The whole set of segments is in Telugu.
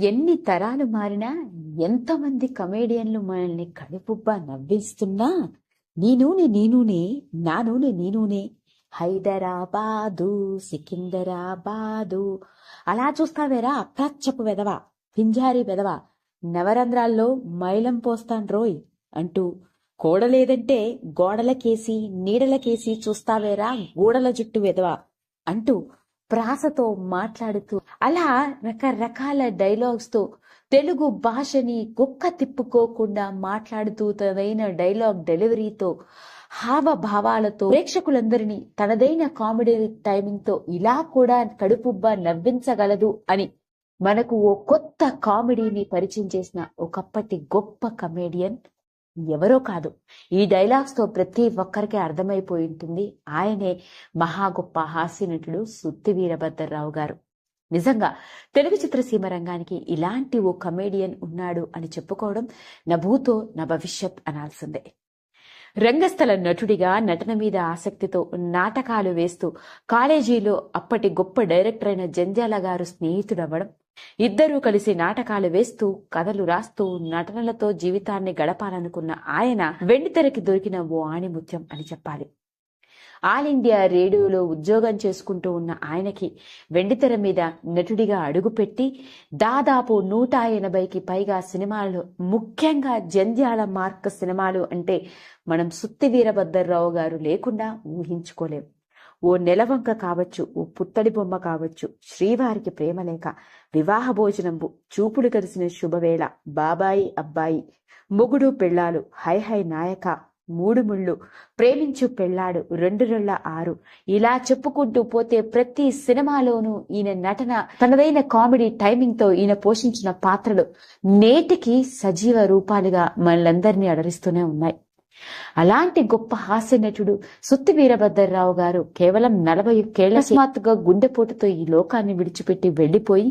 ఎన్ని తరాలు మారినా ఎంతమంది కమేడియన్లు మనల్ని కడుపుబ్బా నవ్విస్తున్నా నీ నూనె నీ నూనె నా నూనె నీ నూనె హైదరాబాదు సికిందరాబాదు అలా చూస్తావేరా అప్రాచ్యపు వెదవా పింజారి వెదవా నవరంధ్రాల్లో మైలం పోస్తాన్ రోయ్ అంటూ కోడలేదంటే గోడలకేసి నీడలకేసి చూస్తావేరా గూడల జుట్టు వెదవా అంటూ ప్రాసతో మాట్లాడుతూ అలా రకరకాల డైలాగ్స్ తో తెలుగు భాషని కుక్క తిప్పుకోకుండా మాట్లాడుతూ తనదైన డైలాగ్ డెలివరీతో హావభావాలతో ప్రేక్షకులందరినీ తనదైన కామెడీ టైమింగ్ తో ఇలా కూడా కడుపుబ్బా నవ్వించగలదు అని మనకు ఓ కొత్త కామెడీని పరిచయం చేసిన ఒకప్పటి గొప్ప కమేడియన్ ఎవరో కాదు. ఈ డైలాగ్స్ తో ప్రతి ఒక్కరికి అర్థమైపోయి ఉంటుంది. ఆయనే మహా గొప్ప హాస్యనటుడు సుత్తి వీరభద్రరావు గారు. నిజంగా తెలుగు చిత్రసీమ రంగానికి ఇలాంటి ఓ కమేడియన్ ఉన్నాడు అని చెప్పుకోవడం నా భూతో నా భవిష్యత్ అనాల్సిందే. రంగస్థల నటుడిగా నటన మీద ఆసక్తితో నాటకాలు వేస్తూ కాలేజీలో అప్పటి గొప్ప డైరెక్టర్ అయిన జంధ్యాల గారు స్నేహితుడవ్వడం, ఇద్దరూ కలిసి నాటకాలు వేస్తూ కథలు రాస్తూ నటనలతో జీవితాన్ని గడపాలనుకున్న ఆయన వెండితెరకి దొరికిన ఓ ఆణిముత్యం అని చెప్పాలి. ఆల్ ఇండియా రేడియోలో ఉద్యోగం చేసుకుంటూ ఉన్న ఆయనకి వెండితెర మీద నటుడిగా అడుగుపెట్టి దాదాపు 180కి పైగా సినిమాలు, ముఖ్యంగా జంధ్యాల మార్క్ సినిమాలు అంటే మనం సుత్తి వీరభద్రరావు గారు లేకుండా ఊహించుకోలేం. ఓ నెలవంక కావచ్చు, ఓ పుత్తడి బొమ్మ కావచ్చు, శ్రీవారికి ప్రేమలేఖ, వివాహ భోజనంబు, చూపులు కలిసిన శుభవేళ, బాబాయి అబ్బాయి, మొగుడు పెళ్ళాలు, హై హై నాయక, మూడు ముళ్ళు, ప్రేమించు పెళ్ళాడు, 2 ఇలా చెప్పుకుంటూ పోతే ప్రతి సినిమాలోనూ ఈయన నటన, తనదైన కామెడీ టైమింగ్ తో ఈయన పోషించిన పాత్రలు నేటికి సజీవ రూపాలుగా మనలందరినీ అలరిస్తూనే ఉన్నాయి. అలాంటి గొప్ప హాస్య నటుడు సుత్తి వీరభద్రరావు గారు కేవలం 41 అకస్మాత్తుగా గుండెపోటుతో ఈ లోకాన్ని విడిచిపెట్టి వెళ్లిపోయి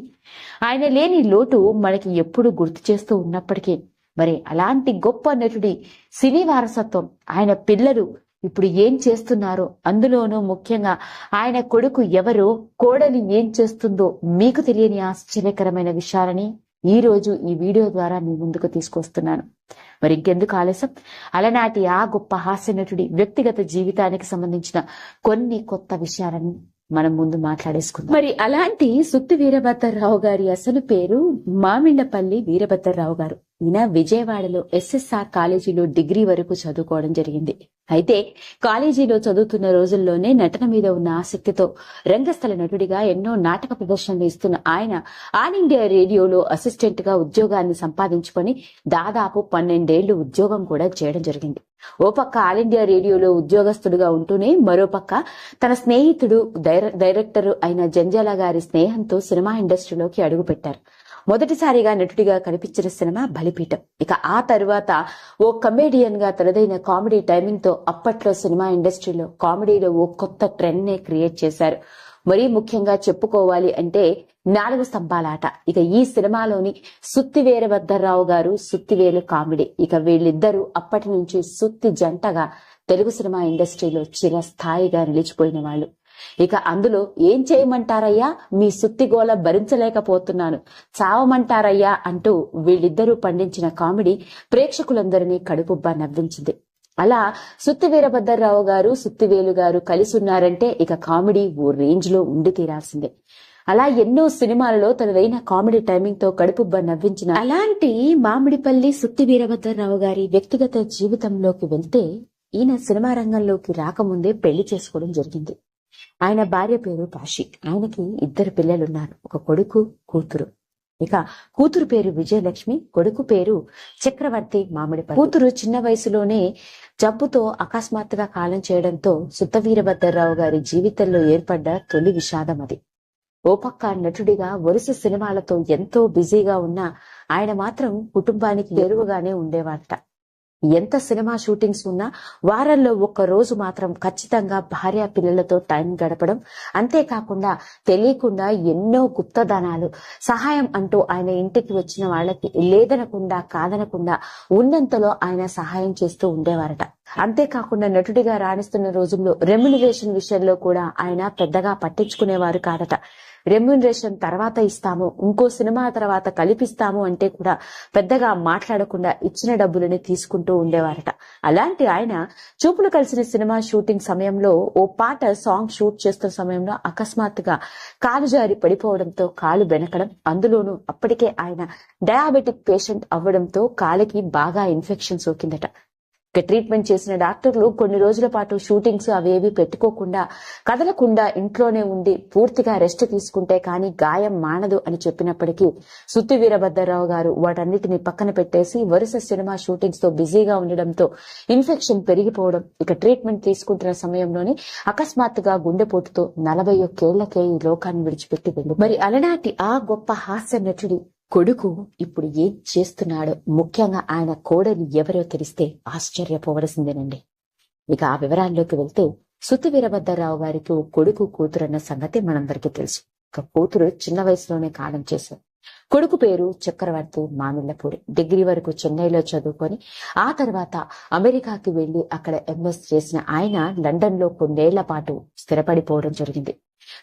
ఆయన లేని లోటు మనకి ఎప్పుడు గుర్తు చేస్తూ ఉన్నప్పటికీ, మరి అలాంటి గొప్ప నటుడి సినీ వారసత్వం, ఆయన పిల్లలు ఇప్పుడు ఏం చేస్తున్నారో, అందులోనూ ముఖ్యంగా ఆయన కొడుకు ఎవరో, కోడలి ఏం చేస్తుందో మీకు తెలియని ఆశ్చర్యకరమైన విషయాలని ఈ రోజు ఈ వీడియో ద్వారా మీ ముందుకు తీసుకొస్తున్నాను. మరి ఇంకెందుకు ఆలస్యం, అలనాటి ఆ గొప్ప హాస్య నటుడి వ్యక్తిగత జీవితానికి సంబంధించిన కొన్ని కొత్త విషయాలని మనం ముందు మాట్లాడేసుకుందాం. మరి అలాంటి సుత్తి వీరభద్రరావు గారి అసలు పేరు మామిళ్లపల్లి వీరభద్రరావు గారు. ఈయన విజయవాడలో SSR కాలేజీలో డిగ్రీ వరకు చదువుకోవడం జరిగింది. అయితే కాలేజీలో చదువుతున్న రోజుల్లోనే నటన మీద ఉన్న ఆసక్తితో రంగస్థల నటుడిగా ఎన్నో నాటక ప్రదర్శనలు ఇస్తున్న ఆయన ఆల్ ఇండియా రేడియోలో అసిస్టెంట్ గా ఉద్యోగాన్ని సంపాదించుకొని దాదాపు 12 ఏళ్లు ఉద్యోగం కూడా చేయడం జరిగింది. ఓ పక్క ఆల్ ఇండియా రేడియోలో ఉద్యోగస్తుడుగా ఉంటూనే మరోపక్క తన స్నేహితుడు డైరెక్టర్ అయిన జంధ్యాల గారి స్నేహంతో సినిమా ఇండస్ట్రీలోకి అడుగుపెట్టారు. మొదటిసారిగా నటుడిగా కనిపించిన సినిమా బలిపీఠం. ఇక ఆ తరువాత ఓ కమేడియన్ గా తనదైన కామెడీ టైమింగ్ తో అప్పట్లో సినిమా ఇండస్ట్రీలో కామెడీలో ఓ కొత్త ట్రెండ్ నే క్రియేట్ చేశారు. మరీ ముఖ్యంగా చెప్పుకోవాలి అంటే 4 స్తంభాల ఆట. ఇక ఈ సినిమాలోని సుత్తి వీరభద్రరావు గారు, సుత్తివేలు కామెడీ, ఇక వీళ్ళిద్దరూ అప్పటి నుంచి సుత్తి జంటగా తెలుగు సినిమా ఇండస్ట్రీలో చిరస్థాయిగా నిలిచిపోయిన వాళ్ళు. ఇక అందులో ఏం చేయమంటారయ్యా, మీ సుత్తిగోల భరించలేకపోతున్నాను, చావమంటారయ్యా అంటూ వీళ్ళిద్దరూ పండించిన కామెడీ ప్రేక్షకులందరినీ కడుపుబ్బా నవ్వించింది. అలా సుత్తి వీరభద్రరావు గారు, సుత్తివేలు గారు కలిసి ఉన్నారంటే ఇక కామెడీ ఓ రేంజ్ లో ఉండి తీరాల్సిందే. అలా ఎన్నో సినిమాలలో తనదైన కామెడీ టైమింగ్ తో కడుపుబ్బా నవ్వించిన అలాంటి మామిడిపల్లి సుత్తి వీరభద్రరావు గారి వ్యక్తిగత జీవితంలోకి వెళ్తే, ఈయన సినిమా రంగంలోకి రాకముందే పెళ్లి చేసుకోవడం జరిగింది. ఆయన భార్య పేరు కాశీ. ఆయనకి 2 పిల్లలున్నారు, ఒక కొడుకు, కూతురు. ఇక కూతురు పేరు విజయలక్ష్మి, కొడుకు పేరు చక్రవర్తి మామిడిపల్లి. కూతురు చిన్న వయసులోనే జబ్బుతో అకస్మాత్తుగా కాలం చేయడంతో సుత్తి వీరభద్రరావు గారి జీవితంలో ఏర్పడ్డ తొలి విషాదం అది. ఓ పక్క నటుడిగా వరుస సినిమాలతో ఎంతో బిజీగా ఉన్నా ఆయన మాత్రం కుటుంబానికి ఎరువుగానే ఉండేవారట. ఎంత సినిమా షూటింగ్స్ ఉన్నా వారంలో 1 రోజు మాత్రం ఖచ్చితంగా భార్య పిల్లలతో టైం గడపడం, అంతేకాకుండా తెలియకుండా ఎన్నో గుప్తదానాలు, సహాయం అంటూ ఆయన ఇంటికి వచ్చిన వాళ్ళకి లేదనకుండా కాదనకుండా ఉన్నంతలో ఆయన సహాయం చేస్తూ ఉండేవారట. అంతేకాకుండా నటుడిగా రాణిస్తున్న రోజుల్లో రెమ్యునరేషన్ విషయంలో కూడా ఆయన పెద్దగా పట్టించుకునేవారు కాదట. రెమ్యూనరేషన్ తర్వాత ఇస్తాము, ఇంకో సినిమా తర్వాత కలిపిస్తాము అంటే కూడా పెద్దగా మాట్లాడకుండా ఇచ్చిన డబ్బులని తీసుకుంటూ ఉండేవారట. అలాంటి ఆయన చూపులు కలిసిన సినిమా షూటింగ్ సమయంలో ఓ పాట సాంగ్ షూట్ చేస్తున్న సమయంలో అకస్మాత్తుగా కాలు జారి పడిపోవడంతో కాలు బెనకడం, అందులోనూ అప్పటికే ఆయన డయాబెటిక్ పేషెంట్ అవ్వడంతో కాలికి బాగా ఇన్ఫెక్షన్ సోకిందట. ఇక ట్రీట్మెంట్ చేసిన డాక్టర్లు కొన్ని రోజుల పాటు షూటింగ్స్ అవేవి పెట్టుకోకుండా కదలకుండా ఇంట్లోనే ఉండి పూర్తిగా రెస్ట్ తీసుకుంటే కానీ గాయం మానదు అని చెప్పినప్పటికీ సుత్తి వీరభద్రరావు గారు వాటన్నిటిని పక్కన పెట్టేసి వరుస సినిమా షూటింగ్స్ తో బిజీగా ఉండడంతో ఇన్ఫెక్షన్ పెరిగిపోవడం, ఇక ట్రీట్మెంట్ తీసుకుంటున్న సమయంలోనే అకస్మాత్తుగా గుండెపోటుతో 41 ఏళ్లకే ఈ లోకాన్ని విడిచిపెట్టి వెళ్ళి మరి అలనాటి ఆ గొప్ప హాస్య నటుడి కొడుకు ఇప్పుడు ఏం చేస్తున్నాడో, ముఖ్యంగా ఆయన కోడలు ఎవరో తెలిస్తే ఆశ్చర్యపోవలసిందేనండి. ఇక ఆ వివరాల్లోకి వెళ్తే సుత్తి వీరభద్రరావు గారికి కొడుకు కూతురు అన్న సంగతి మనందరికీ తెలుసు. ఇక కూతురు చిన్న వయసులోనే కాలం చేశారు. కొడుకు పేరు చక్రవర్తి మామిళ్లపూడి. డిగ్రీ వరకు చెన్నైలో చదువుకొని ఆ తర్వాత అమెరికాకి వెళ్లి అక్కడ ఎంఎస్ చేసిన ఆయన లండన్ లో కొన్నేళ్ల పాటు స్థిరపడిపోవడం జరిగింది.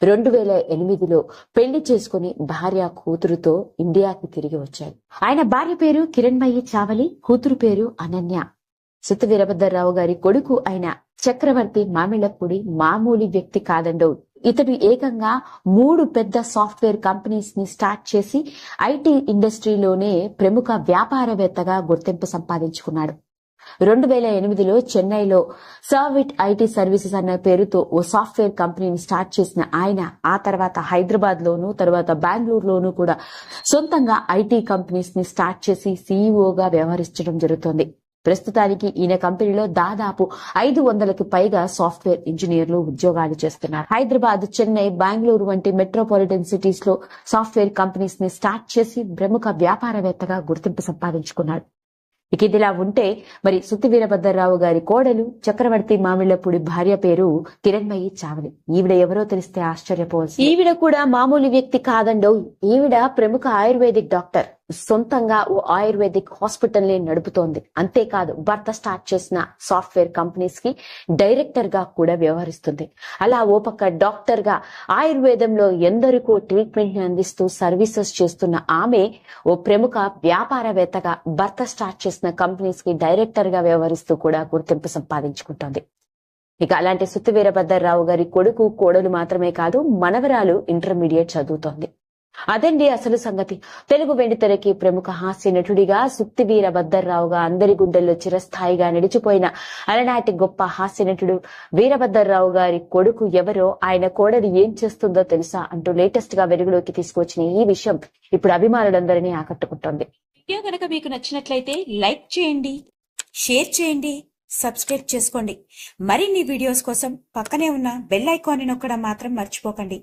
2008లో పెళ్లి చేసుకుని భార్య కూతురుతో ఇండియాకి తిరిగి వచ్చాడు. ఆయన భార్య పేరు కిరణ్మయి చావలి, కూతురు పేరు అనన్య. సుత్తి వీరభద్రరావు గారి కొడుకు అయిన చక్రవర్తి మామిళ్లపూడి మామూలు వ్యక్తి కాదండో. ఇతడు ఏకంగా 3 పెద్ద సాఫ్ట్వేర్ కంపెనీస్ ని స్టార్ట్ చేసి ఐటీ ఇండస్ట్రీలోనే ప్రముఖ వ్యాపారవేత్తగా గుర్తింపు సంపాదించుకున్నాడు. 2008లో చెన్నైలో సర్విట్ ఐటీ సర్వీసెస్ అన్న పేరుతో ఓ సాఫ్ట్వేర్ కంపెనీని స్టార్ట్ చేసిన ఆయన ఆ తర్వాత హైదరాబాద్ లోను తర్వాత బెంగళూరులోను కూడా సొంతంగా ఐటీ కంపెనీస్ ని స్టార్ట్ చేసి సీఈఓగా వ్యవహరించడం జరుగుతోంది. ప్రస్తుతానికి ఈయన కంపెనీలో దాదాపు 500కి పైగా సాఫ్ట్వేర్ ఇంజనీర్లు ఉద్యోగాలు చేస్తున్నారు. హైదరాబాద్, చెన్నై, బెంగళూరు వంటి మెట్రోపాలిటన్ సిటీస్ లో సాఫ్ట్వేర్ కంపెనీస్ ని స్టార్ట్ చేసి ప్రముఖ వ్యాపారవేత్తగా గుర్తింపు సంపాదించుకున్నాడు. ఇక ఇదిలా ఉంటే మరి సుత్తి వీరభద్రరావు గారి కోడలు చక్రవర్తి మామిళ్లపూడి భార్య పేరు కిరణ్మయి చావలి. ఈవిడ ఎవరో తెలిస్తే ఆశ్చర్యపోవచ్చు. ఈవిడ కూడా మామూలు వ్యక్తి కాదండో. ఈవిడ ప్రముఖ ఆయుర్వేదిక్ డాక్టర్. సొంతంగా ఓ ఆయుర్వేదిక్ హాస్పిటల్ ని నడుపుతోంది. అంతేకాదు భర్త స్టార్ట్ చేసిన సాఫ్ట్వేర్ కంపెనీస్ కి డైరెక్టర్ గా కూడా వ్యవహరిస్తుంది. అలా ఓ పక్క డాక్టర్ గా ఆయుర్వేదంలో ఎందరికో ట్రీట్మెంట్ ని అందిస్తూ సర్వీసెస్ చేస్తున్న ఆమె ఓ ప్రముఖ వ్యాపారవేత్తగా భర్త స్టార్ట్ చేసిన కంపెనీస్ కి డైరెక్టర్ గా వ్యవహరిస్తూ కూడా గుర్తింపు సంపాదించుకుంటోంది. ఇక అలాంటి సుత్తి వీరభద్రరావు గారి కొడుకు కోడలు మాత్రమే కాదు, మనవరాలు ఇంటర్మీడియట్ చదువుతోంది. అదండి అసలు సంగతి. తెలుగు వెండితెరకి ప్రముఖ హాస్య నటుడిగా సుత్తి వీరభద్రరావుగా అందరి గుండెల్లో చిరస్థాయిగా నిలిచిపోయిన అలనాటి గొప్ప హాస్య నటుడు వీరభద్రరావు గారి కొడుకు ఎవరో, ఆయన కోడలు ఏం చేస్తుందో తెలుసా అంటూ లేటెస్ట్ గా వెలుగులోకి తీసుకొచ్చిన ఈ విషయం ఇప్పుడు అభిమానులందరినీ ఆకట్టుకుంటోంది. వీడియో కనుక మీకు నచ్చినట్లయితే లైక్ చేయండి, షేర్ చేయండి, సబ్స్క్రైబ్ చేసుకోండి. మరిన్ని వీడియోస్ కోసం పక్కనే ఉన్న బెల్ ఐకాన్ ని నొక్కడం మాత్రం మర్చిపోకండి.